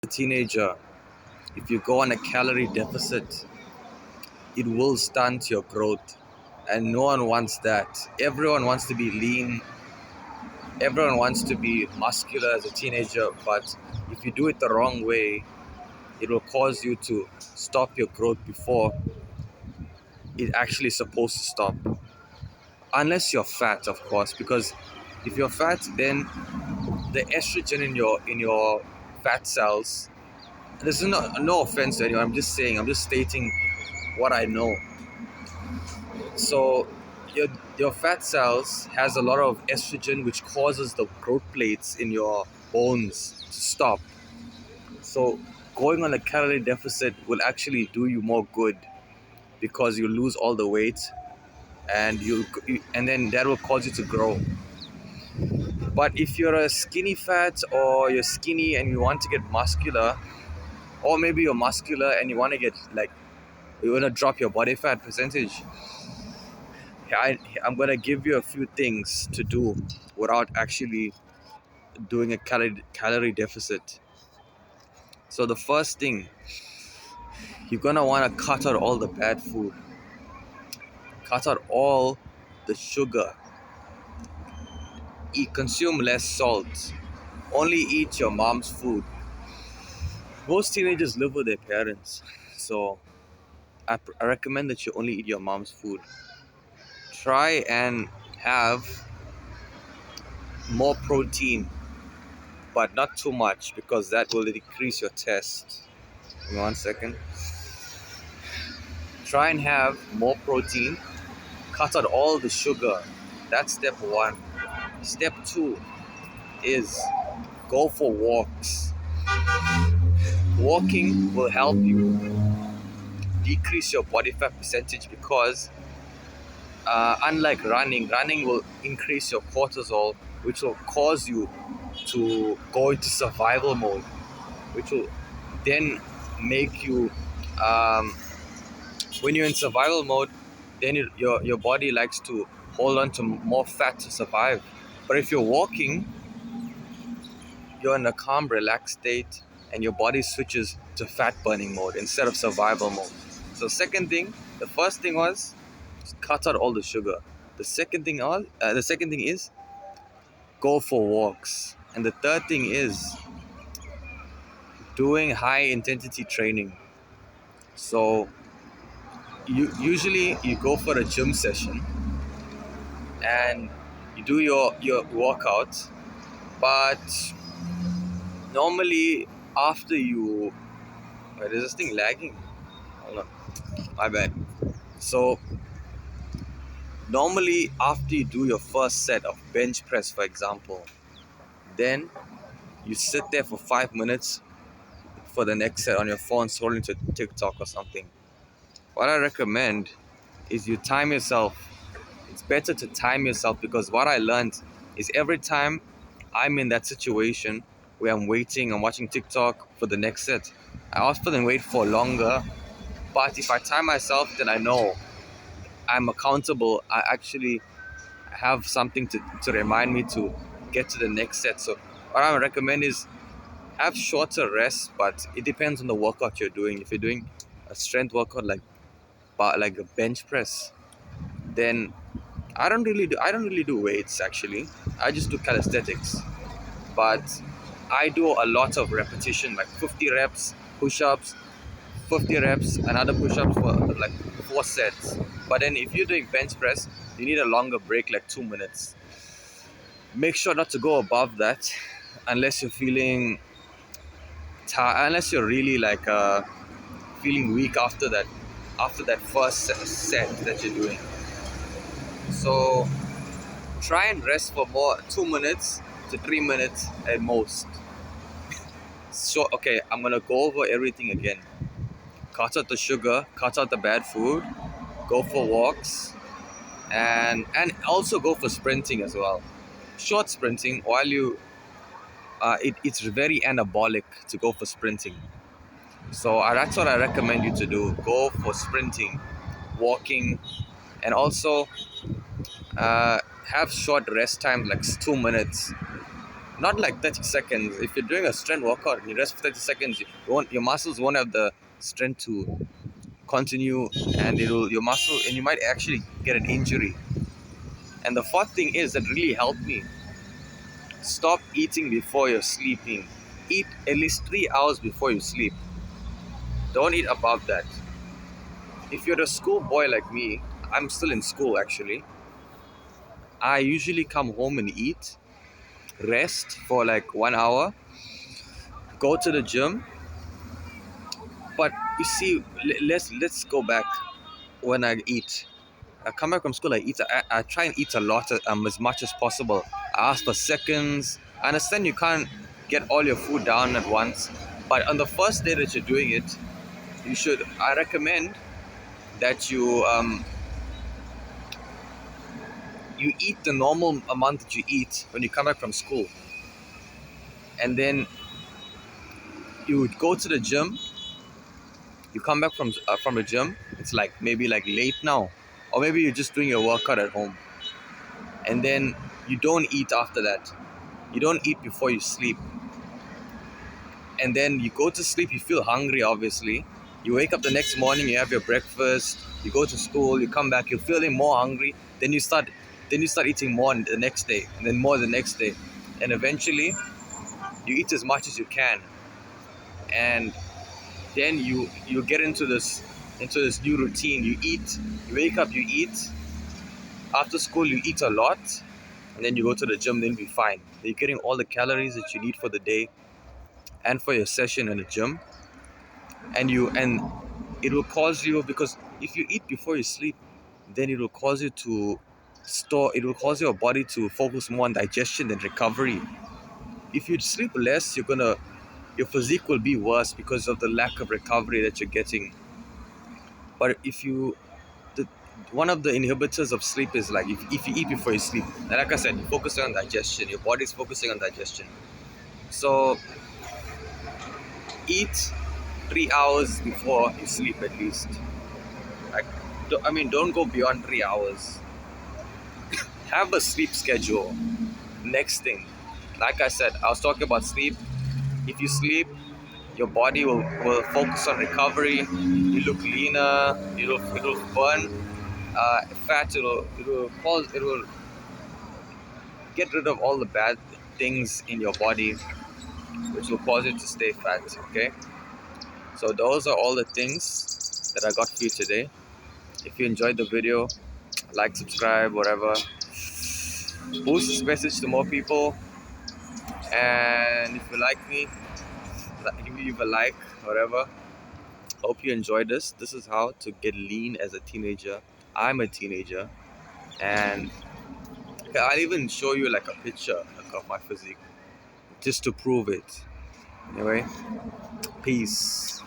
A teenager, if you go on a calorie deficit, it will stunt your growth. And no one wants that. Everyone wants to be lean, everyone wants to be muscular as a teenager, but if you do it the wrong way, it will cause you to stop your growth before it actually is supposed to stop. Unless you're fat, of course, because if you're fat, then the estrogen in your fat cells. There's no offense to anyone. I'm just stating what I know. So your fat cells has a lot of estrogen, which causes the growth plates in your bones to stop. So going on a calorie deficit will actually do you more good because you lose all the weight, and and then that will cause you to grow. But if you're a skinny fat, or you're skinny and you want to get muscular, or maybe you're muscular and you want to get like, you want to drop your body fat percentage, I'm going to give you a few things to do without actually doing a calorie deficit. So the first thing, you're going to want to cut out all the bad food, cut out all the sugar, consume less salt, only eat your mom's food. Most teenagers live with their parents, so I recommend that you only eat your mom's food. Try and have more protein, but not too much, because that will decrease your test. Give me 1 second. Try and have more protein, cut out all the sugar. That's step one. Step two is go for walks. Walking will help you decrease your body fat percentage, because unlike running will increase your cortisol, which will cause you to go into survival mode, which will then make you, um, when you're in survival mode, then your body likes to hold on to more fat to survive. But if you're walking, you're in a calm, relaxed state, and your body switches to fat burning mode instead of survival mode. So the first thing was cut out all the sugar. The second thing is go for walks, and the third thing is doing high intensity training. So you go for a gym session and you do your workout, but normally after you, wait, is this thing lagging? Hold on, my bad. So normally after you do your first set of bench press, for example, then you sit there for 5 minutes for the next set on your phone, scrolling to TikTok or something. What I recommend is you time yourself. It's better to time yourself, because what I learned is every time I'm in that situation where I'm waiting, I'm watching TikTok for the next set, I often wait for longer. But if I time myself, then I know I'm accountable. I actually have something to remind me to get to the next set. So what I would recommend is have shorter rests, but it depends on the workout you're doing. If you're doing a strength workout like a bench press, then I don't really do weights actually. I just do calisthenics. But I do a lot of repetition, like 50 reps push-ups, 50 reps, another push-ups for like 4 sets. But then if you're doing bench press, you need a longer break, like 2 minutes. Make sure not to go above that unless you're feeling unless you're really like feeling weak after that first set that you're doing. So try and rest for more 2 minutes to 3 minutes at most. So okay, I'm gonna go over everything again. Cut out the sugar, cut out the bad food, go for walks, and also go for sprinting as well. Short sprinting while you it's very anabolic to go for sprinting. So that's what I recommend you to do. Go for sprinting, walking, and also have short rest time, like 2 minutes. not like 30 seconds. If you're doing a strength workout and you rest for 30 seconds, your muscles won't have the strength to continue, and your muscle, and you might actually get an injury. And the fourth thing is that really helped me: stop eating before you're sleeping. Eat at least 3 hours before you sleep. Don't eat above that. If you're a schoolboy like me, I'm still in school actually. I usually come home and eat, rest for like 1 hour, go to the gym. But you see, let's go back. When I eat, I come back from school, I eat. I try and eat a lot, as much as possible. I ask for seconds. I understand you can't get all your food down at once, but on the first day that you're doing it, you should. I recommend that you eat the normal amount that you eat when you come back from school, and then you would go to the gym. You come back from the gym. It's like maybe like late now, or maybe you're just doing your workout at home, and then you don't eat after that. You don't eat before you sleep, and then you go to sleep. You feel hungry, obviously. You wake up the next morning. You have your breakfast. You go to school. You come back. You're feeling more hungry. Then you start eating more the next day, and then more the next day, and eventually you eat as much as you can, and then you get into this new routine. You eat. You wake up. You eat. After school, you eat a lot, and then you go to the gym. Then you'll be fine. You're getting all the calories that you need for the day and for your session in the gym, and it will cause you, because if you eat before you sleep, then it will cause you to store. It will cause your body to focus more on digestion than recovery. If you sleep less, your physique will be worse because of the lack of recovery that you're getting. But if you the one of the inhibitors of sleep is like if you eat before you sleep, and like I said, you focus on digestion. Your body's focusing on digestion. So eat 3 hours before you sleep at least. Like, don't go beyond 3 hours. Have a sleep schedule. Next thing, like I said, I was talking about sleep. If you sleep, your body will focus on recovery. You look leaner. It'll burn fat. It will get rid of all the bad things in your body, which will cause you to stay fat. Okay. So those are all the things that I got for you today. If you enjoyed the video, like, subscribe, whatever. Boost this message to more people. And if you like me, leave a like, whatever. Hope you enjoyed this. This is how to get lean as a teenager. I'm a teenager, and I'll even show you like a picture like, of my physique just to prove it. Anyway, peace.